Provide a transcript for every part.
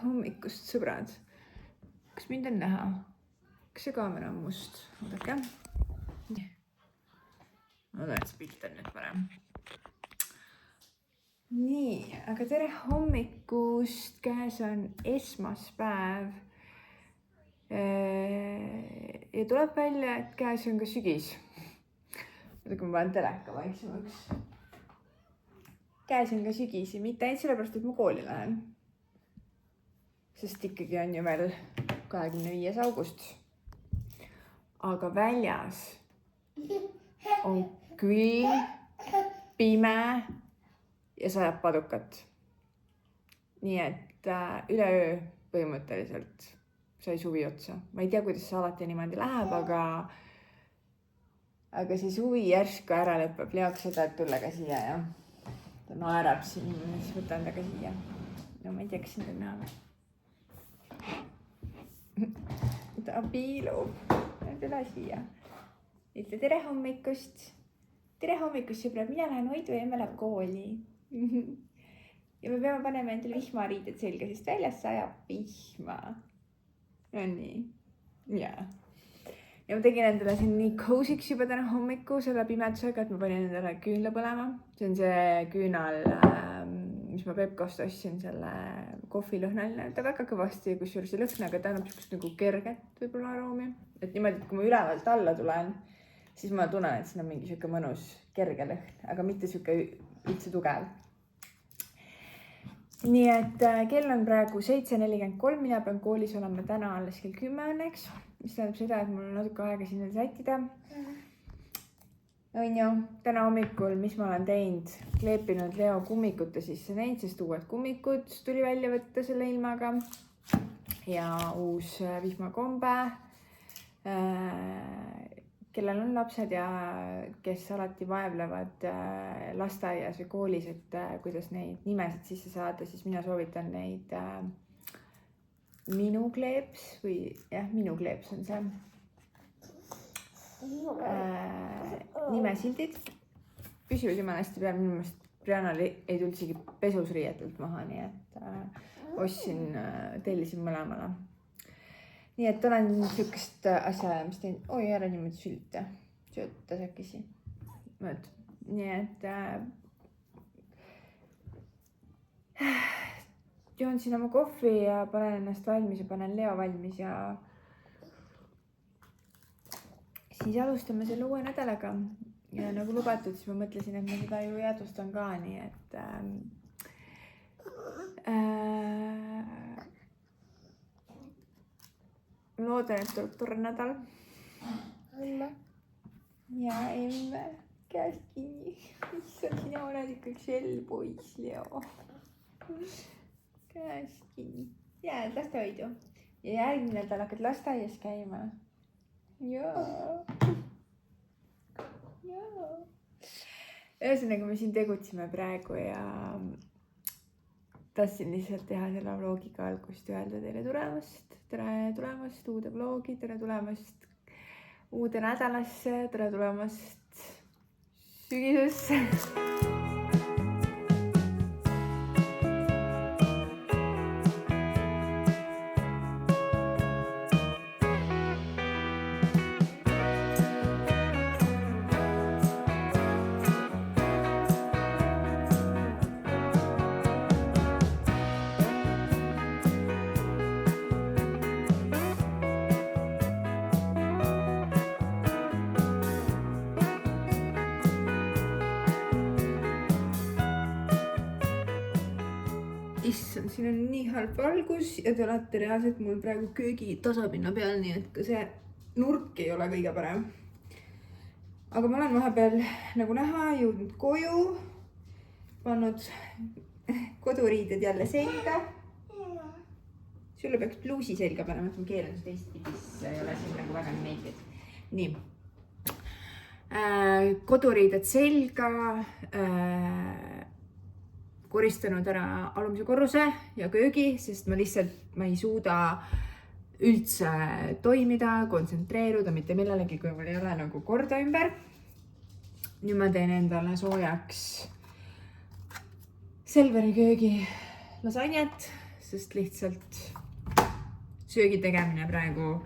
hommikust, sõbrad. Kas mind on näha? Kas see kaamera on must? Oodake. Ma olen, et see pilt on nüüd parem. Nii, aga tere hommikust. Käes on esmaspäev. Ja tuleb välja, et käes on ka sügis. Oodake, ma panen teleka vaiksemaks. Käes on ka sügis ja mitte ainult sellepärast, et ma kooli lähen. Sest ikkagi on ju veel 25. august. Aga väljas on külm, pime ja sajab padukat. Nii et üleöö põhimõtteliselt sai suvi otsa. Ma ei tea, kuidas see alati niimoodi läheb, aga see suvi järsku ära lõpeb. Leoks seda, et tulla ka siia ja ta naerab siin, siis võtan ta ka siia. No ma ei tea, kas sind on näha. Ta piilub. Tule siia. Ütle tere hommikust. Tere hommikust, sõbrad. Mina lähen Oidu ja emme läheb kooli. Ja me peame panema endale vihmariided selga, sest väljas sajab vihma. No nii. Jaa. Ja ma tegin endale siin nii cozy'ks juba täna hommiku selle pimedusega, et ma panin endale küünla põlema. See on see küünal, mis ma Pepkost ostsin, selle kohvilõhnaline. Ta väga kõvasti, kusjuures see lõhnaga ta annab niisugust nagu kerget võib-olla aroomi. Et niimoodi, et kui ma ülevalt alla tulen, siis ma tunnen, et siin on mingi siuke mõnus kerge lõhn, aga mitte siuke üldse tugev. Nii et kell on praegu 7:43, mina pean koolis olema täna alles kell 10 õnneks, mis tähendab seda, et mul on natuke aega sinna sättida. On ju, täna hommikul, mis ma olen teinud, kleepinud Leo kummikute sisse neid, sest uued kummikud tuli välja võtta selle ilmaga ja uus vihmakombe. Kellel on lapsed ja kes alati vaevlevad lasteaias või koolis, et kuidas neid nimesid sisse saada, siis mina soovitan neid Minukleeps või jah, Minukleeps on see nimesildid. Püsivad jumala hästi peal, minu meelest Briannal ei tulnud isegi pesus riietelt maha, nii et tellisin mõlemale. Nii et olen niisugust asja, mis teen, oi ära niimoodi sülita, sööta säkisi. Nii et joon siin oma kohvi ja panen ennast valmis ja panen Leo valmis ja siis alustame selle uue nädalaga. Ja nagu lubatud, siis ma mõtlesin, et ma seda ju jäädvustan ka, nii et loodan, et tuleb tore nädal. Ja emme, käest kinni. Issand, sina oled ikka üks poiss, Leo. Käest kinni. Jääd lastehoidu. Ja järgmine nädal hakkad lasteaias käima. Jaa. Ühesõnaga, me siin tegutsime praegu ja tahtsin lihtsalt teha selle vlogiga algust öelda teile tulemast. Tere tulemast uude vlogi, tere tulemast uude nädalasse, tere tulemast sügisesse. Issand, siin on nii halb valgus ja te olete reaalselt mul praegu köögi tasapinna peal, nii et ka see nurk ei ole kõige parem. Aga ma olen vahepeal nagu näha jõudnud koju, pannud koduriided jälle selga. Sulle peaks bluusi selga panema, et ma keelan seda teistpidi, siis ei ole siin nagu väga naked. Nii. Koduriided selga. Koristanud ära alumise korruse ja köögi, sest ma ei suuda üldse toimida, kontsentreeruda mitte millelegi, kui mul ei ole nagu korda ümber. Nüüd ma teen endale soojaks Selveri köögi lasanjat, sest lihtsalt söögi tegemine praegu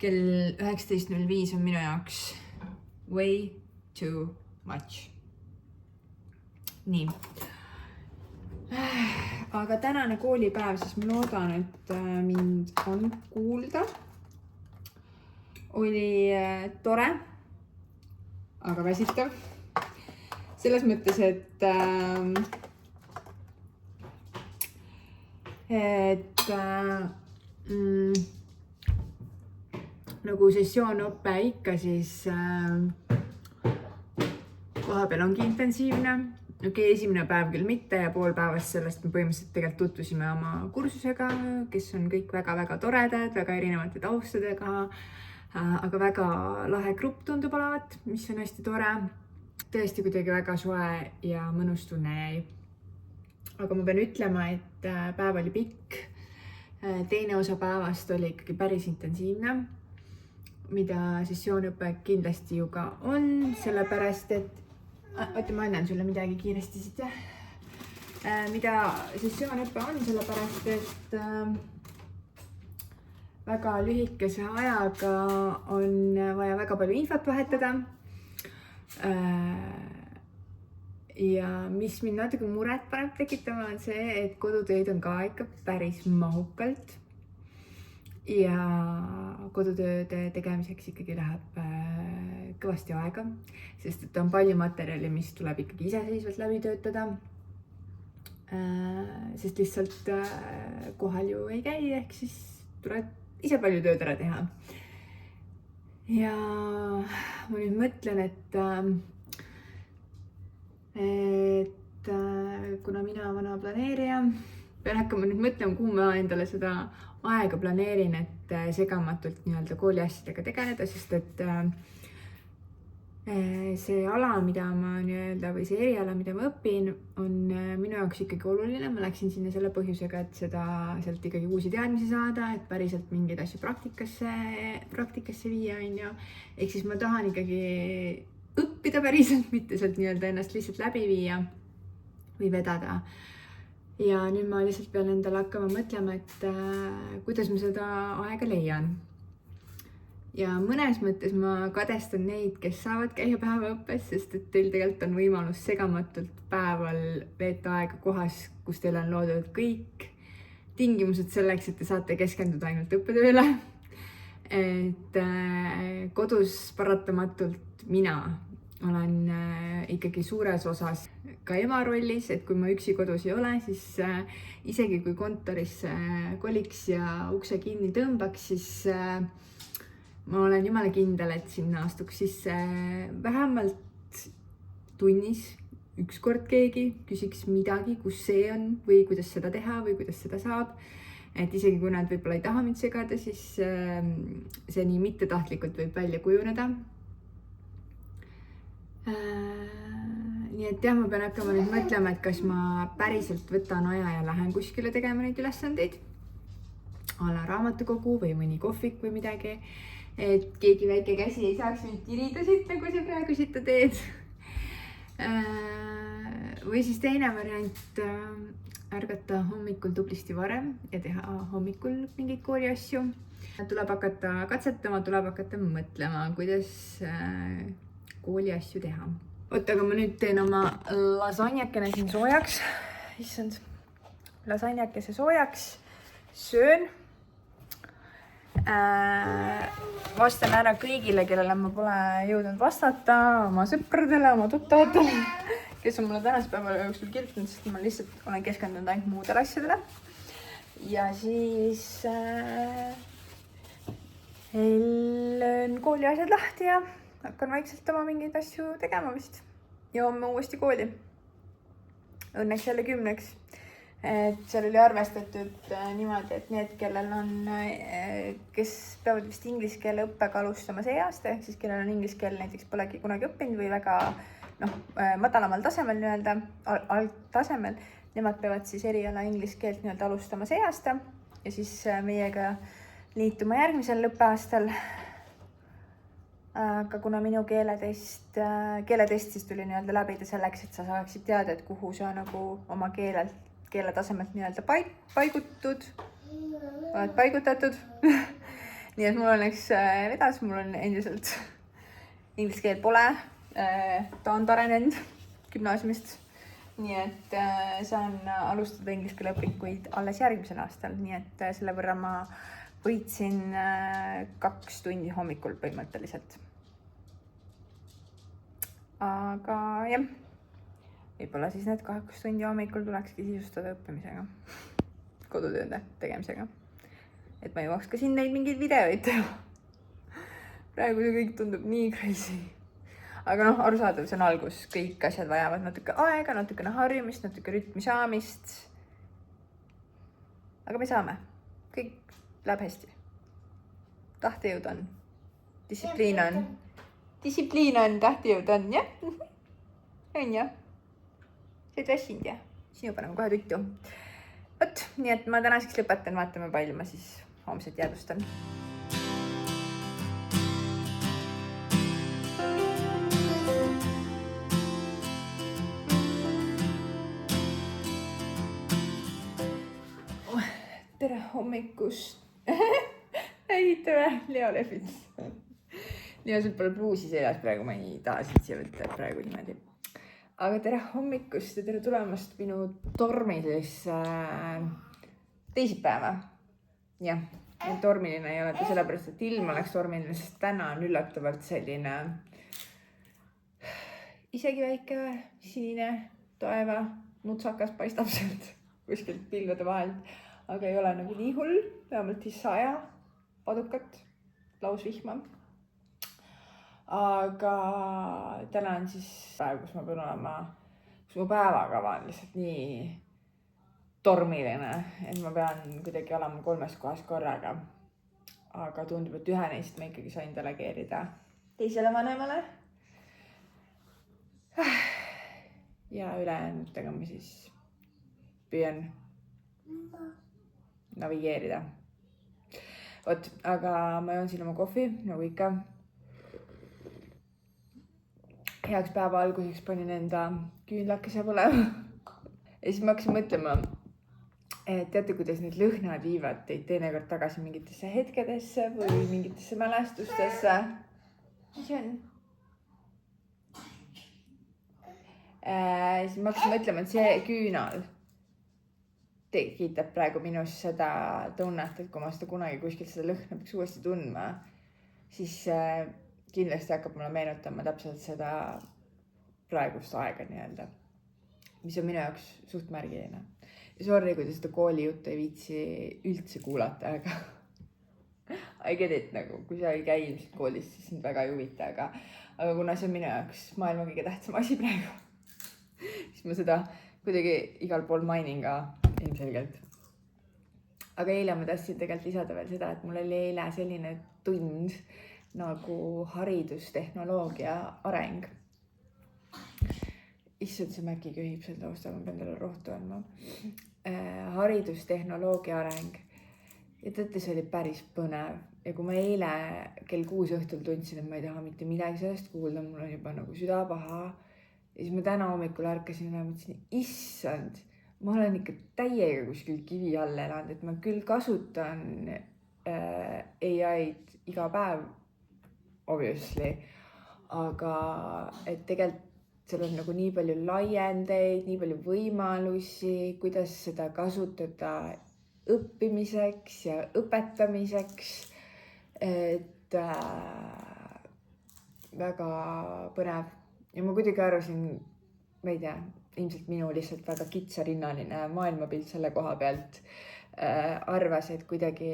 kell 19.05 on minu jaoks way too much. Nii. Aga tänane koolipäev, siis ma loodan, et mind on kuulda. Oli tore, aga väsitav. Selles mõttes, et nagu sessioonõpe ikka, siis kohapeal ongi intensiivne. Okei, esimene päev küll mitte ja pool päevast sellest me põhimõtteliselt tegelikult tutvusime oma kursusega, kes on kõik väga-väga toredad, väga erinevate taustadega, aga väga lahe grupp tundub olevat, mis on hästi tore. Tõesti kuidagi väga soe ja mõnus tunne jäi. Aga ma pean ütlema, et päev oli pikk. Teine osa päevast oli ikkagi päris intensiivne, mida sessioonõpe kindlasti ju ka on, sellepärast et oota, ma annan sulle midagi kiiresti siit, jah. Mida sessioonõpe on, sellepärast et väga lühikese ajaga on vaja väga palju infot vahetada. Ja mis mind natuke muret paneb tekitama on see, et kodutöid on ka ikka päris mahukalt. Ja kodutööde tegemiseks ikkagi läheb kõvasti aega, sest et on palju materjali, mis tuleb ikkagi iseseisvalt läbi töötada. Sest lihtsalt kohal ju ei käi, ehk siis tuleb ise palju tööd ära teha. Ja ma nüüd mõtlen, et kuna mina vana planeerija, pean hakkama nüüd mõtlema, kuhu ma endale seda aega planeerin, et segamatult nii-öelda kooli asjadega tegeleda, sest et see ala, mida ma nii-öelda või see eriala, mida ma õpin, on minu jaoks ikkagi oluline. Ma läksin sinna selle põhjusega, et sealt ikkagi uusi teadmisi saada, et päriselt mingeid asju praktikasse viia, on ju. Ehk siis ma tahan ikkagi õppida päriselt, mitte sealt nii-öelda ennast lihtsalt läbi viia või vedada. Ja nüüd ma lihtsalt pean endale hakkama mõtlema, et kuidas ma seda aega leian. Ja mõnes mõttes ma kadestan neid, kes saavad käia päevaõppes, sest et teil tegelikult on võimalus segamatult päeval veeta aega kohas, kus teil on loodud kõik tingimused selleks, et te saate keskenduda ainult õppetööle. Et kodus paratamatult mina olen ikkagi suures osas ka ema rollis, et kui ma üksi kodus ei ole, siis isegi kui kontorisse koliks ja ukse kinni tõmbaks, siis ma olen jumala kindel, et sinna astuks sisse vähemalt tunnis ükskord keegi, küsiks midagi, kus see on või kuidas seda teha või kuidas seda saab. Et isegi kui nad võib-olla ei taha mind segada, siis see nii mittetahtlikult võib välja kujuneda. Nii et jah, ma pean hakkama nüüd mõtlema, et kas ma päriselt võtan aja ja lähen kuskile tegema neid ülesandeid, ala raamatukogu või mõni kohvik või midagi, et keegi väike käsi ei saaks mind tirida siit, nagu sa praegu siit teed. Või siis teine variant, ärgata hommikul tublisti varem ja teha hommikul mingeid kooli asju. Tuleb hakata katsetama, tuleb hakata mõtlema, kuidas kooli asju teha. Oota, aga ma nüüd teen oma lasanjakene siin soojaks. Issand, lasanjakese soojaks. Söön. Vastan ära kõigile, kellele ma pole jõudnud vastata, oma sõpradele, oma tuttavatele, kes on mulle tänase päeva jooksul kirjutanud, sest ma lihtsalt olen keskendunud ainult muudele asjadele. Ja siis löön kooli asjad lahti ja hakkan vaikselt oma mingeid asju tegema vist. Ja homme uuesti kooli. Õnneks jälle 10. Et seal oli arvestatud niimoodi, et need, kellel on, kes peavad vist inglise keele õppega alustama see aasta, ehk siis kellel on inglise keel näiteks polegi kunagi õppinud või väga madalamal tasemel nii-öelda, algtasemel, nemad peavad siis eriala inglise keelt nii-öelda alustama see aasta ja siis meiega liituma järgmisel õppeaastal. Aga kuna minu keeletest siis tuli nii-öelda läbida selleks, et sa saaksid teada, et kuhu sa nagu oma keelelt keeletasemelt nii-öelda paigutatud. Nii et mul õnneks vedas, mul on endiselt inglise keel pole, ta on arenenud gümnaasiumist. Nii et saan alustada inglise keele õpinguid alles järgmisel aastal, nii et selle võrra ma võitsin 2 tundi hommikul põhimõtteliselt. Aga jah, võib-olla siis need 2 tundi hommikul tulekski sisustada õppimisega, kodutööde tegemisega. Et ma jõuaks ka siin neid mingeid videoid teha. Praegu see kõik tundub nii crazy. Aga noh, arusaadav, see on algus. Kõik asjad vajavad natuke aega, natukene harjumist, natuke rütmi saamist. Aga me saame. Kõik läheb hästi. Tahtejõud on. Distsipliin on. Distsipliin on, tahtejõud on, jah? On jah? Sa oled väsinud, jah? Sinu paneme kohe tuttu. Võt, nii et ma tänaseks lõpetan, vaatame palju ma siis homset jäädustan. Tere hommikust. Nägite või? Leo lehvits. Leo, sul pole pluusi seljas praegu, ma ei taha siit siia võtta praegu niimoodi. Aga tere hommikust ja tere tulemast minu tormilisse teisipäeva. Jah, tormiline ei ole ta sellepärast, et ilm oleks tormiline, sest täna on üllatavalt selline isegi väike sinine taeva nutsakas paistab sealt kuskilt pilvede vahelt. Aga ei ole nagu nii hull, vähemalt siis 100 padukat, lausvihma. Aga täna on siis päev, kus ma pean olema, kus mu päevakava on lihtsalt nii tormiline, et ma pean kuidagi olema 3 kohas korraga. Aga tundub, et ühe neist ma ikkagi sain delegeerida teisele vanemale. Ja ülejäänutega ma siis püüan navigeerida. Vot, aga ma joon siin oma kohvi, nagu ikka. Heaks päeva alguseks panin enda küünlakese põlema. Ja siis ma hakkasin mõtlema, et teate, kuidas need lõhnad viivad teid teinekord tagasi mingitesse hetkedesse või mingitesse mälestustesse. Mis on? Siis ma hakkasin mõtlema, et see küünal tekitab praegu minus seda tunnet, et kui ma seda kunagi kuskilt seda lõhna peaks uuesti tundma, siis kindlasti hakkab mulle meenutama täpselt seda praegust aega nii-öelda, mis on minu jaoks suht märgiline. Ja sorry, kui te seda kooli juttu ei viitsi üldse kuulata, aga I get it, nagu, kui sa ei käi ilmselt koolis, siis sind väga ei huvita, aga kuna see on minu jaoks maailma kõige tähtsam asi praegu, siis ma seda kuidagi igal pool mainin ka ilmselgelt. Aga eile ma tahtsin tegelikult lisada veel seda, et mul oli eile selline tund nagu haridustehnoloogia areng. Issand, see Mäki köhib seal taustal, ma pean talle rohtu andma. Haridustehnoloogia areng. Ja teate, see oli päris põnev. Ja kui ma eile kell 6 õhtul tundsin, et ma ei taha mitte midagi sellest kuulda, mul on juba nagu süda paha. Ja siis ma täna hommikul ärkasin ja mõtlesin, issand, ma olen ikka täiega kuskil kivi all elanud, et ma küll kasutan AI-d iga päev, obviously, aga et tegelikult seal on nagu nii palju laiendeid, nii palju võimalusi, kuidas seda kasutada õppimiseks ja õpetamiseks, et väga põnev. Ja ma kuidagi arvasin, ma ei tea, ilmselt minu lihtsalt väga kitsarinnaline maailmapilt selle koha pealt arvas, et kuidagi,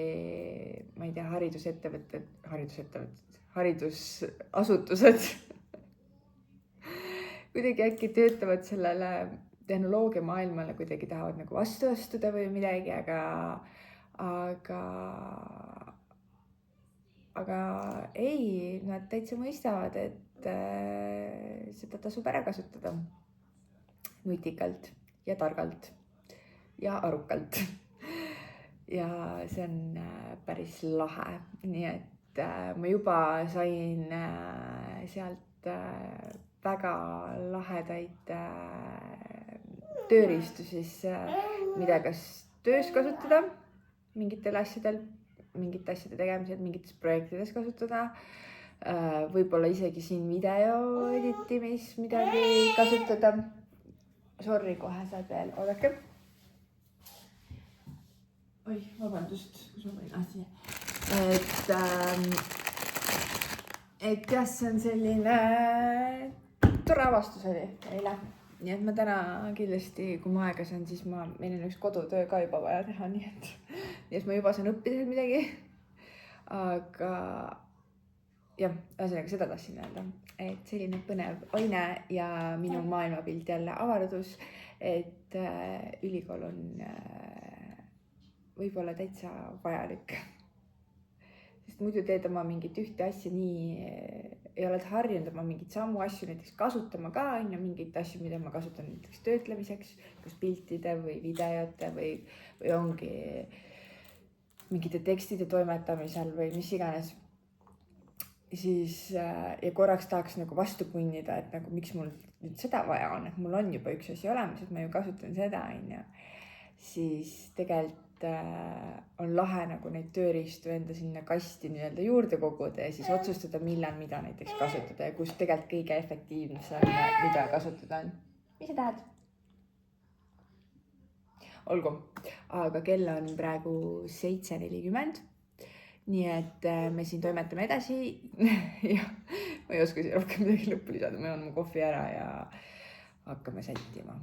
ma ei tea, haridusasutused kuidagi äkki töötavad sellele tehnoloogia maailmale, kuidagi tahavad nagu vastu astuda või midagi, aga ei, nad täitsa mõistavad, et seda tasub ära kasutada nutikalt ja targalt ja arukalt. Ja see on päris lahe, nii et ma juba sain sealt väga lahedaid tööriistu siis mida kas töös kasutada mingitel asjadel, mingite asjade tegemisel, mingites projektides kasutada. Võib-olla isegi siin video editimis midagi kasutada. Sorry, kohe saad veel, oodake. Oi, vabandust, kus ma võin siia. Et jah, see on selline tore avastus oli eile. Nii et ma täna kindlasti, kui ma aega saan, siis meil on üks kodutöö ka juba vaja teha, nii et ma juba saan õppida midagi. Aga jah, ühesõnaga seda tahtsin öelda, et selline põnev aine ja minu maailmapilt jälle avardus, et ülikool on võib-olla täitsa vajalik. Sest muidu teed oma mingit ühte asja nii, ei oled harjunud oma mingit samu asju näiteks kasutama ka, mingit asju, mida ma kasutan näiteks töötlemiseks, kas piltide või videote või ongi mingite tekstide toimetamisel või mis iganes. Siis ja korraks tahaks nagu vastu punnida, et nagu miks mul nüüd seda vaja on, et mul on juba üks asi olemas, et ma ju kasutan seda, siis tegelikult on lahe nagu neid tööriistu enda sinna kasti nii-öelda juurde koguda ja siis otsustada, millal mida näiteks kasutada ja kus tegelikult kõige efektiivsem mida kasutada on. Mis sa tahad? Olgu, aga kell on praegu 7:40. Nii et me siin toimetame edasi ja ma ei oska siia rohkem midagi lõppu lisada, ma joon mu kohvi ära ja hakkame sättima.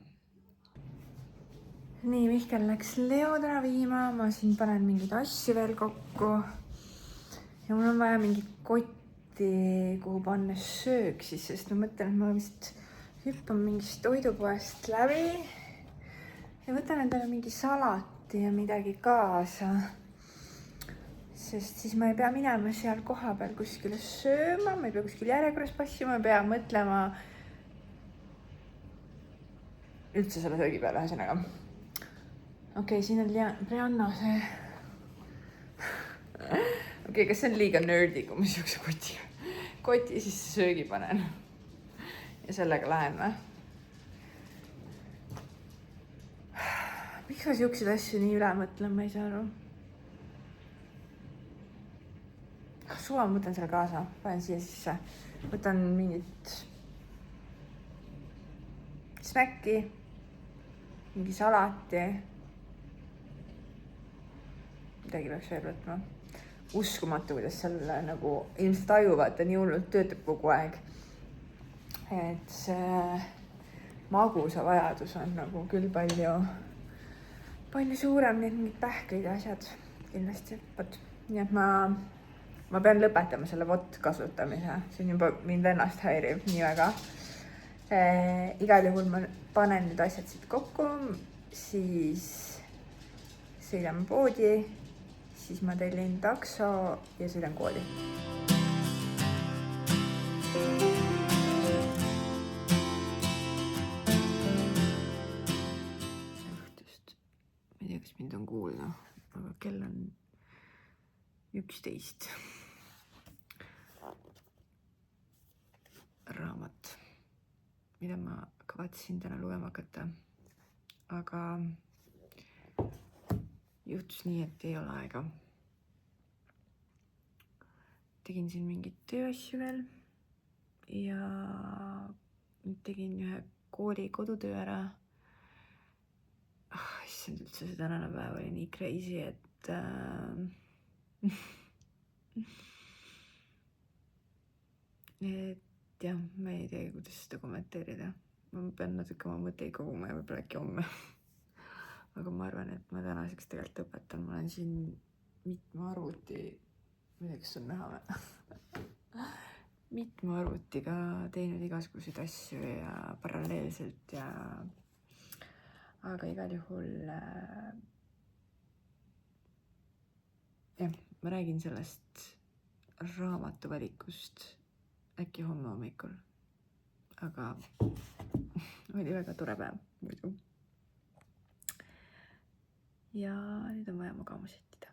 Nii, Mihkel läks Leo täna viima, ma siin panen mingeid asju veel kokku ja mul on vaja mingit kotti, kuhu panna söök siis, sest ma mõtlen, et ma vist hüppan mingist toidupoest läbi ja võtan endale mingi salati ja midagi kaasa, sest siis ma ei pea minema seal koha peal kuskile sööma, ma ei pea kuskil järjekorras passima, ma ei pea mõtlema üldse selle söögi peale, ühesõnaga. Okei, siin on Brianna see. Okei, kas see on liiga nerdy, kui ma siukse koti siis söögi panen ja sellega lähen või? Miks ma siukseid asju nii üle mõtlen, ma ei saa aru. Suva ma võtan selle kaasa, panen siia sisse. Võtan mingit snäkki, mingi salati. Midagi peaks veel võtma. Uskumatu, kuidas seal nagu ilmselt tajuvad, ta nii hullult töötab kogu aeg. Et see magusa vajadus on nagu küll palju suurem, nii et mingid pähklid ja asjad kindlasti. Nii et ma pean lõpetama selle kasutamise. See on juba mind ennast häirib nii väga. Igal juhul ma panen nüüd asjad siit kokku, siis sõidame poodi, siis ma tellin takso ja sõidan kooli. Õhtust. Ma ei tea, kas mind on kuulda, aga kell on 11. Raamat, mida ma kavatsesin täna lugema hakata, aga juhtus nii, et ei ole aega. Tegin siin mingit tööasju veel ja tegin ühe kooli kodutöö ära. Issand, üldse see tänane päev oli nii crazy, et jah, ma ei tea, kuidas seda kommenteerida. Ma pean natuke oma mõtteid koguma ja võib-olla äkki homme. Aga ma arvan, et ma tänaseks tegelikult õpetan. Ma olen siin mitme arvuti, mida kas on näha või? Mitme arvutiga teinud igasuguseid asju ja paralleelselt ja aga igal juhul jah, ma räägin sellest raamatuvalikust äkki homme hommikul. Aga oli väga tore päev muidu. Ja nüüd on vaja magama sättida.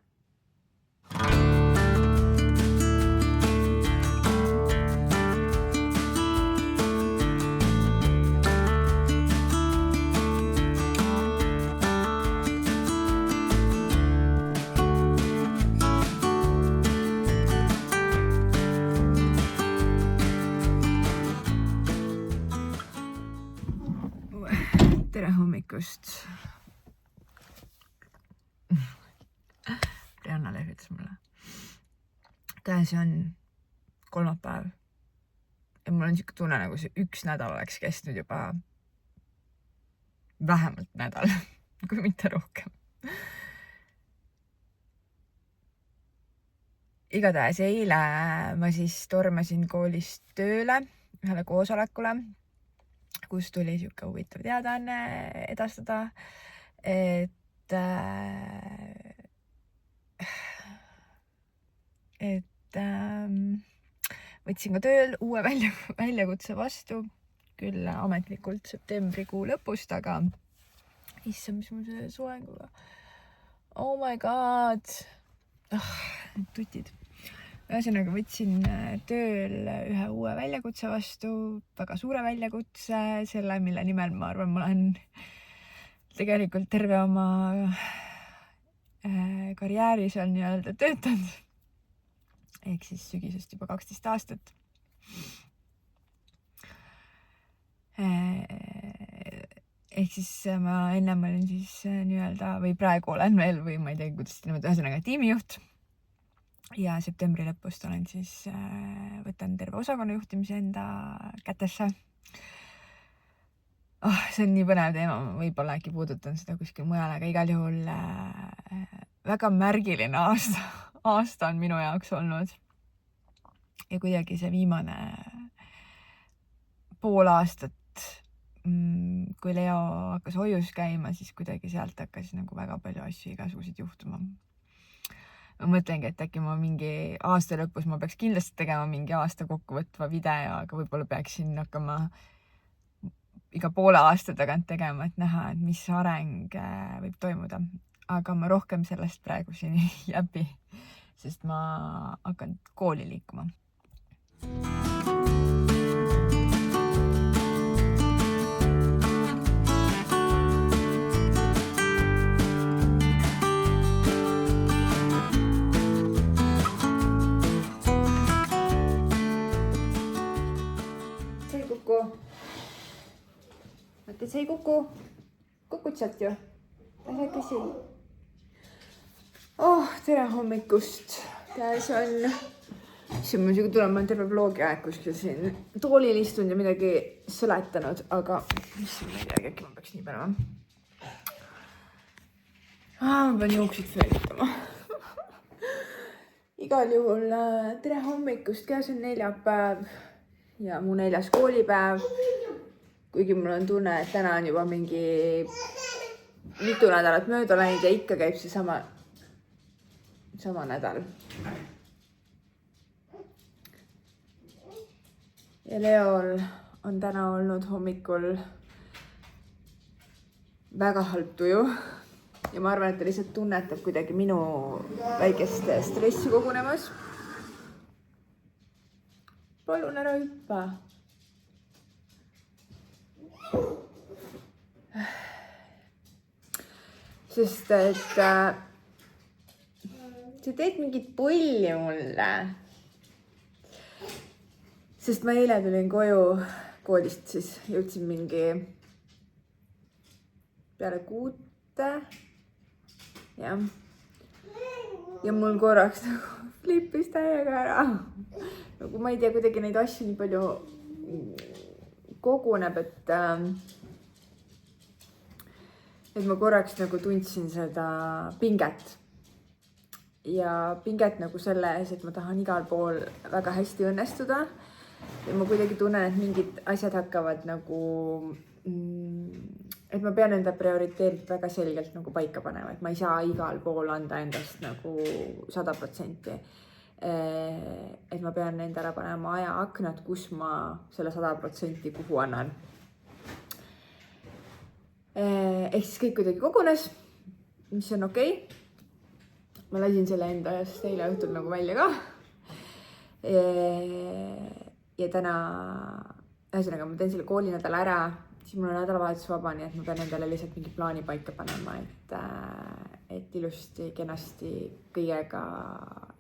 tere hommikust. Rihanna lehvitas mulle. Käes on kolmapäev ja mul on siuke tunne, nagu see 1 nädal oleks kestnud juba vähemalt nädal, kui mitte rohkem. Igatahes eile ma siis tormasin koolist tööle ühele koosolekule, kus tuli siuke huvitav teadaanne edastada, et võtsin ka tööl uue väljakutse vastu, küll ametlikult septembrikuu lõpust, aga issand, mis mul selle soenguga. Oh my god. Tutid. Ühesõnaga võtsin tööl ühe uue väljakutse vastu, väga suure väljakutse, selle, mille nimel ma arvan, ma olen tegelikult terve oma karjääris on nii-öelda töötanud. Ehk siis sügisest juba 12 aastat. Ehk siis ma ennem olin siis nii-öelda või praegu olen veel või ma ei tea, kuidas niimoodi ühesõnaga tiimijuht. Ja septembri lõpust olen siis võtan terve osakonna juhtimise enda kätesse. See on nii põnev teema, ma võib-olla äkki puudutan seda kuskil mujal, aga igal juhul väga märgiline aasta on minu jaoks olnud. Ja kuidagi see viimane pool aastat, kui Leo hakkas hoius käima, siis kuidagi sealt hakkas nagu väga palju asju igasuguseid juhtuma. Ma mõtlengi, et äkki ma mingi aasta lõpus ma peaks kindlasti tegema mingi aasta kokkuvõtva video, aga võib-olla peaksin hakkama iga poole aasta tagant tegema, et näha, et mis areng võib toimuda. Aga ma rohkem sellest praegu siin ei jäpi, sest ma hakkan kooli liikuma. See ei kuku. Mõtled, see ei kuku. Kukud sealt ju. Lähe küsi. Tere hommikust. Käes on... See on muidugi tulema terve vlogi aeg kuskil siin toolil istunud ja midagi sõletanud, aga mis on midagi, äkki ma peaks nii panema. Ma pean juuksid föönitama. Igal juhul tere hommikust. Käes on neljapäev ja mu 4. koolipäev. Kuigi mul on tunne, et täna on juba mingi mitu nädalat mööda läinud ja ikka käib see sama nädal. Ja Leol on täna olnud hommikul väga halb tuju. Ja ma arvan, et ta lihtsalt tunnetab kuidagi minu väikest stressi kogunemas. Palun ära hüppa. Sest et sa teed mingit pulli mulle. Sest ma eile tulin koju koolist, siis jõudsin mingi peale 6. Ja mul korraks flippis täiega ära. Nagu ma ei tea, kuidagi neid asju nii palju koguneb, et ma korraks nagu tundsin seda pinget. Ja pinget nagu selle ees, et ma tahan igal pool väga hästi õnnestuda. Ja ma kuidagi tunnen, et mingid asjad hakkavad nagu, et ma pean enda prioriteedid väga selgelt nagu paika panema, et ma ei saa igal pool anda endast nagu 100%. Et ma pean endale panema ajaaknad, kus ma selle 100% kuhu annan. Ehk siis kõik kuidagi kogunes, mis on okei. Ma lasin selle enda eest eile õhtul nagu välja ka. Ja täna, ühesõnaga ma teen selle koolinädala ära, siis mul on nädalavahetus vaba, nii et ma pean endale lihtsalt mingi plaani paika panema, et ilusti, kenasti kõigega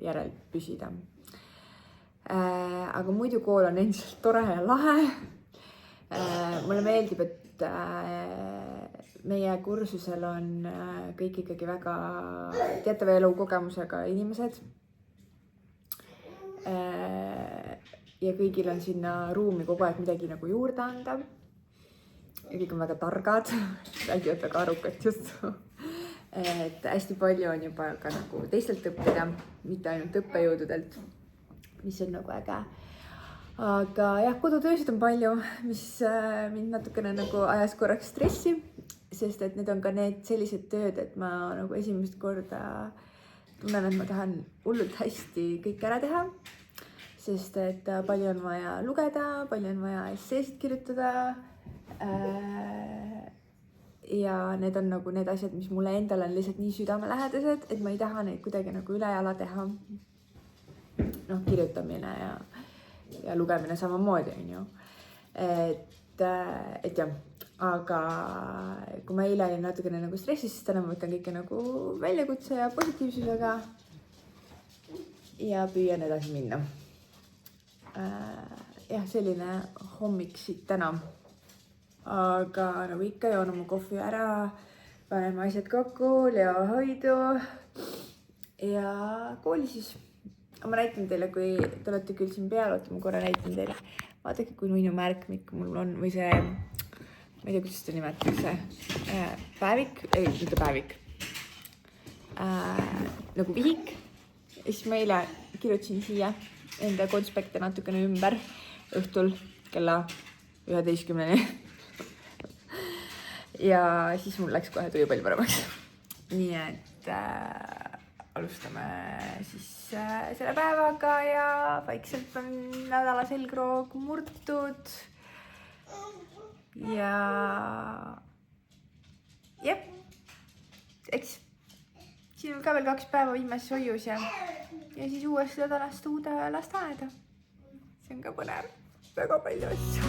järel püsida. Aga muidu kool on endiselt tore ja lahe. Mulle meeldib, et meie kursusel on kõik ikkagi väga teatava elukogemusega inimesed. Ja kõigil on sinna ruumi kogu aeg midagi nagu juurde anda. Ja kõik on väga targad, räägivad väga arukalt just. Et hästi palju on juba ka nagu teistelt õppida, mitte ainult õppejõududelt, mis on nagu äge. Aga jah, kodutöösid on palju, mis mind natukene nagu ajas korraks stressi, sest et need on ka need sellised tööd, et ma nagu esimest korda tunnen, et ma tahan hullult hästi kõik ära teha, sest et palju on vaja lugeda, palju on vaja esseesid kirjutada. Ja need on nagu need asjad, mis mulle endale on lihtsalt nii südamelähedased, et ma ei taha neid kuidagi nagu ülejala teha. Noh, kirjutamine ja lugemine samamoodi on ju. Et jah, aga kui ma eile olin natukene nagu stressis, siis täna ma võtan kõike nagu väljakutse ja positiivsusega ja püüan edasi minna. Jah, selline hommik siit täna. Aga nagu ikka joon oma kohvi ära, paneme asjad kokku, Leo hoidu ja kooli siis. Ma näitan teile, kui te olete küll siin peal, ma korra näitan teile. Vaadake, kui nuinu märkmik mul on või see, ma ei tea, kuidas seda nimetatakse, päevik, mitte päevik, nagu vihik. Ja siis ma eile kirjutasin siia enda konspekte natukene ümber õhtul kella 11-ni. Ja siis mul läks kohe tuju palju paremaks. Nii et alustame siis selle päevaga ja vaikselt on nädala selgroog murtud. Ja jep, eks siin on ka veel 2 päeva viimases hoius ja siis uuesti nädalast uude lasteaeda. See on ka põnev, väga palju asju.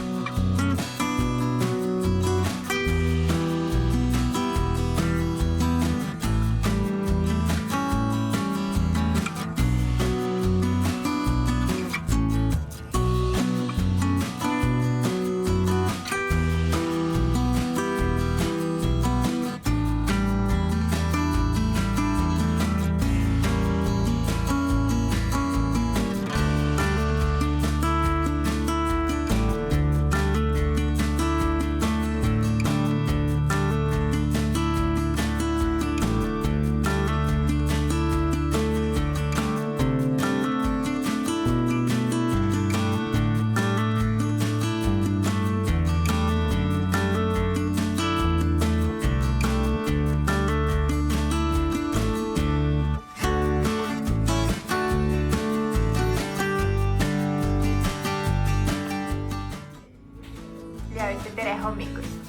Tere hommikust.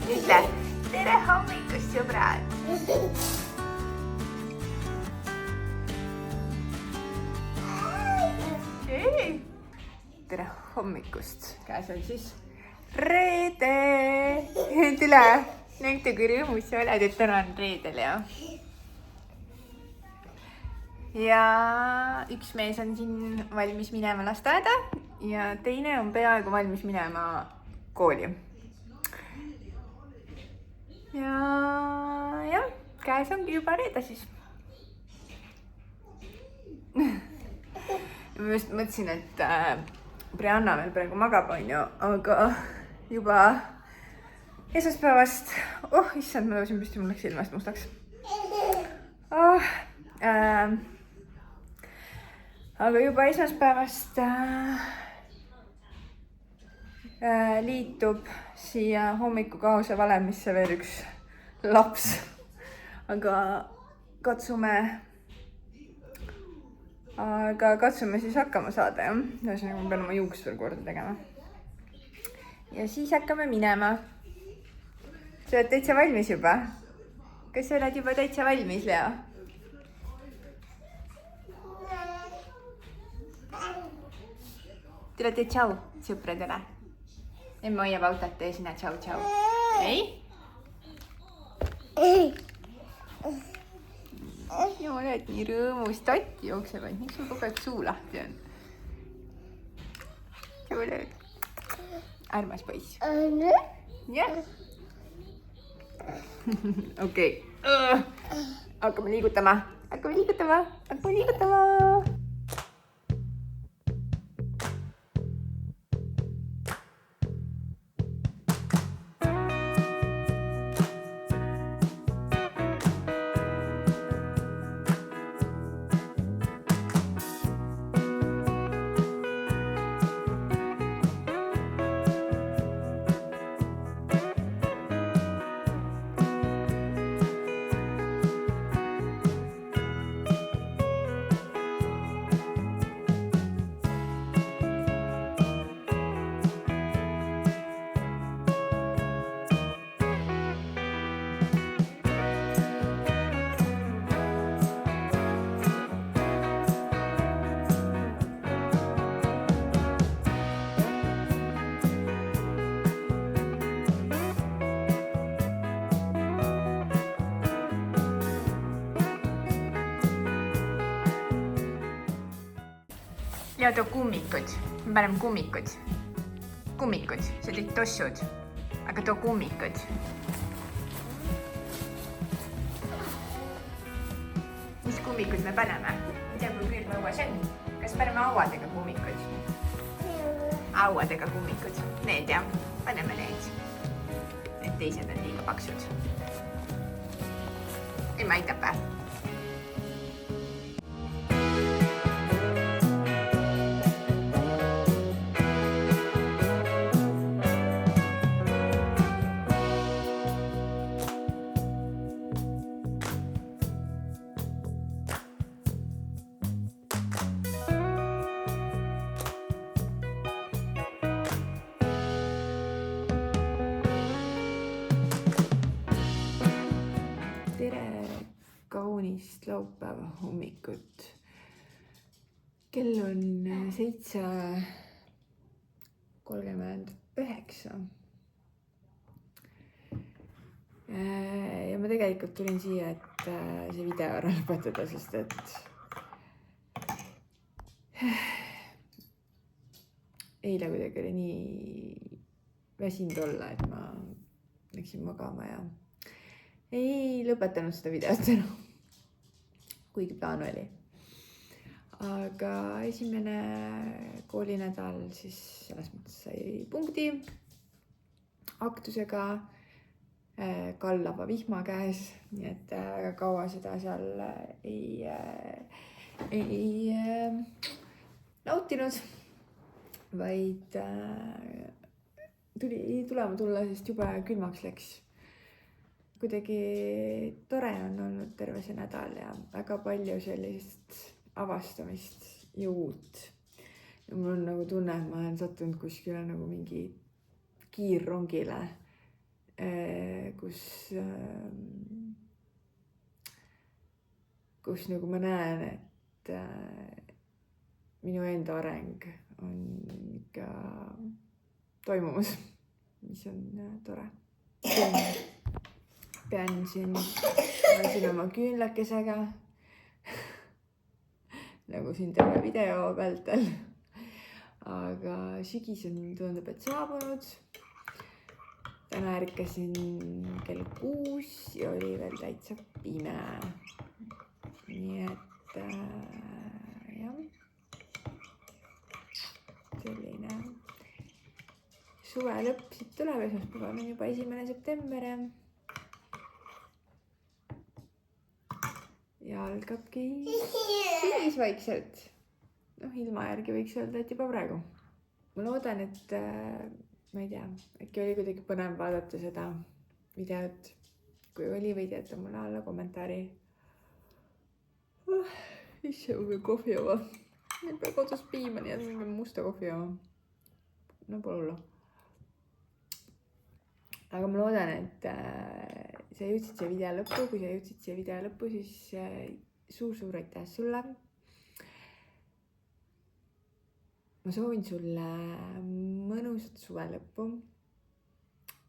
Ütle, tere hommikust, sõbrad. Tere hommikust. Käes on siis reede. Tule, näita kui rõõmus sa oled, et täna on reedel ja. Ja üks mees on siin valmis minema lasteaeda ja teine on peaaegu valmis minema kooli. Ja käes ongi juba reede siis. Ma just mõtlesin, et Brianna veel praegu magab on ju, aga juba esmaspäevast, issand, ma tõusin püsti, mul läks silmast mustaks. Aga juba esmaspäevast liitub siia hommikukahuse valemisse veel üks laps. Aga katsume siis hakkama saada, jah. Ühesõnaga, ma pean oma juuksed veel korda tegema. Ja siis hakkame minema. Sa oled täitsa valmis juba? Kas sa oled juba täitsa valmis, Leo? Tule tee tšau sõpradele. Emme hoiab autot ja sina tšau. Ei? Ja oled nii rõõmus, tatti jookseb, et miks sul kogu aeg suu lahti on? Sa oled armas poiss. jah. Okei. Hakkame liigutama. Ja too kummikud. Me paneme kummikud. See olid tossud. Aga too kummikud. Mis kummikud me paneme? Ei tea, kui külm õues on. Kas paneme hauadega kummikud? Hauadega kummikud. Need jah. Paneme need. Need teised on liiga paksud. Ema aitab või? Kaunist laupäeva hommikut. Kell on 7:39. Ja ma tegelikult tulin siia, et see video ära lõpetada, sest et eile kuidagi oli nii väsinud olla, et ma läksin magama ja ei lõpetanud seda videot enam, kuigi plaan oli. Aga esimene koolinädal siis selles mõttes sai punkti aktusega kallava vihma käes, nii et väga kaua seda seal ei nautinud, vaid tuli tulema tulla, sest jube külmaks läks. Kuidagi tore on olnud terve see nädal ja väga palju sellist avastamist ja uut. Ja mul on nagu tunne, et ma olen sattunud kuskile nagu mingi kiirrongile, kus nagu ma näen, et minu enda areng on ikka toimumas, mis on tore. Pean siin oma küünlakesega, nagu siin terve video vältel. Aga sügis on, tundub, et saabunud. Täna ärkasin kell 6 ja oli veel täitsa pime. Nii et jah, selline suve lõpp siit tuleb, esmaspäeval on juba 1. september ja algabki sügis vaikselt. Noh, ilma järgi võiks öelda, et juba praegu. Ma loodan, et ma ei tea, äkki oli kuidagi põnev vaadata seda videot. Kui oli, võid jätta mulle alla kommentaari. Isse, ma pean kohvi jooma. Ma ei pea kodus piima, nii et ma pean musta kohvi jooma. No pole hullu. Aga ma loodan, et sa jõudsid siia video lõppu. Kui sa jõudsid siia video lõppu, siis suur aitäh sulle. Ma soovin sulle mõnusat suve lõppu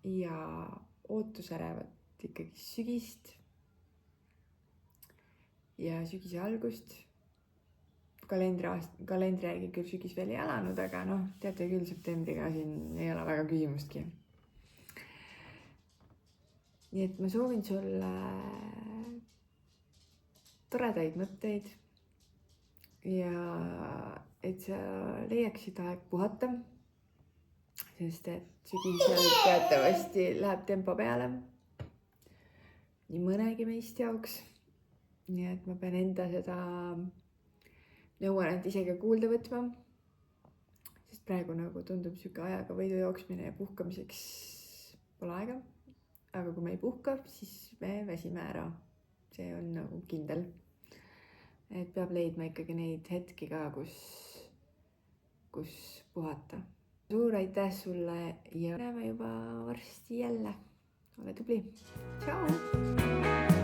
ja ootusärevat ikkagi sügist ja sügise algust. Kalendri järgi küll sügis veel ei alanud, aga noh, teate küll, septembriga siin ei ole väga küsimustki. nii et ma soovin sulle toredaid mõtteid ja et sa leiaksid aeg puhata, sest et sügisel teatavasti läheb tempo peale nii mõnegi meist jaoks. nii et ma pean enda seda nõuannet ise ka kuulda võtma, sest praegu nagu tundub sihuke ajaga võidu jooksmine ja puhkamiseks pole aega. aga kui me ei puhka, siis me väsime ära, see on nagu kindel. et peab leidma ikkagi neid hetki ka, kus puhata. suur aitäh sulle ja näeme juba varsti jälle. ole tubli, tšau.